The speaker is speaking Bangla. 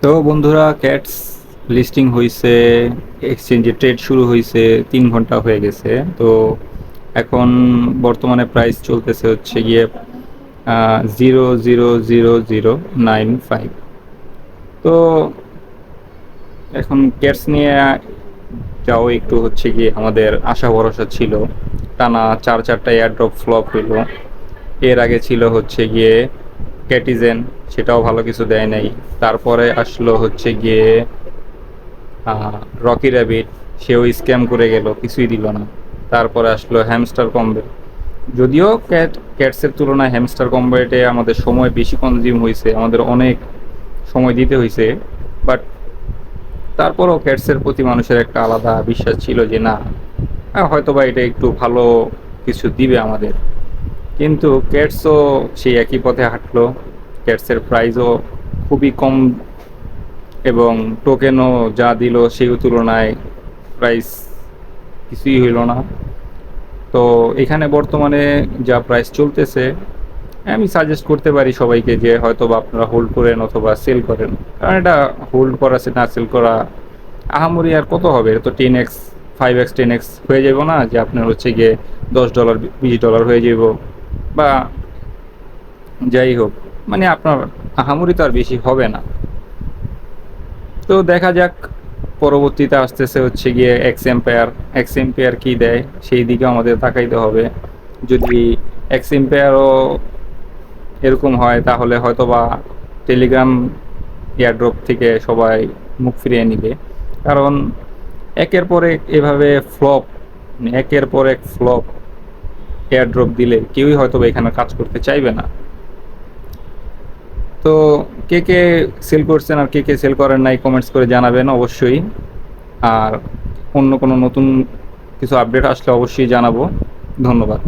তো বন্ধুরা, ক্যাটস লিস্টিং হয়েছে, এক্সচেঞ্জে ট্রেড শুরু হয়েছে, 3 ঘন্টা হয়ে গেছে। তো এখন বর্তমানে প্রাইস চলতেছে হচ্ছে গিয়ে 0.00095। তো এখন ক্যাটস নিয়ে যাও একটু হচ্ছে গিয়ে আমাদের আশা ভরসা ছিল। টানা চারটা এয়ারড্রপ ফ্লপ হইলো। এর আগে ছিল হচ্ছে গিয়ে ক্যাটিজেন, সেটাও ভালো কিছু দেয় নাই। তারপরে আসলো হচ্ছে গিয়ে রকি র্যাবিট, সেও স্ক্যাম করে গেল, কিছুই দিল না। তারপরে আসলো হ্যামস্টার কম্বেট। যদিও ক্যাটসের তুলনায় হ্যামস্টার কম্বেটে আমাদের সময় বেশি কনজিউম হয়েছে, আমাদের অনেক সময় দিতে হয়েছে, বাট তারপরও ক্যাটসের প্রতি মানুষের একটা আলাদা বিশ্বাস ছিল যে না, হয়তো বা এটা একটু ভালো কিছু দিবে আমাদের। কিন্তু ক্যাটসও সেই একই পথে হাঁটলো। ক্যাটসের প্রাইসও খুবই কম এবং টোকেনও যা দিল সেই তুলনায় প্রাইস কিছুই হইল না। তো এখানে বর্তমানে যা প্রাইস চলতেছে, আমি সাজেস্ট করতে পারি সবাইকে যে হয়তো বা আপনারা হোল্ড করেন অথবা সেল করেন। কারণ এটা হোল্ড করা না সেল করা আহামরি আর কত হবে, এটা তো 10x 5x 10x হয়ে যাব না যে আপনার হচ্ছে গিয়ে $10 $20 হয়ে যাব, বা যাই হোক, মানে আপনার আহামরি তো আর বেশি হবে না। তো দেখা যাক, পরবর্তীতে আসতেছে হচ্ছে গিয়ে এক্স এম্পায়ার কী দেয় সেই দিকে আমাদের তাকাইতে হবে। যদি এক্স এম্পায়ারও এরকম হয় তাহলে হয়তো বা টেলিগ্রাম এয়ারড্রপ থেকে সবাই মুখ ফিরিয়ে নিবে। কারণ একের পর এক এভাবে ফ্লপ, একের পর এক ফ্লপ এয়ারড্রপ দিলে কেউই হয়তো বা এখানে কাজ করতে চাইবে না। তো কে কে সেল করছেন আর কে কে সেল করেন নাই কমেন্টস করে জানাবেন অবশ্যই। আর অন্য কোনো নতুন কিছু আপডেট আসলে অবশ্যই জানাবো। ধন্যবাদ।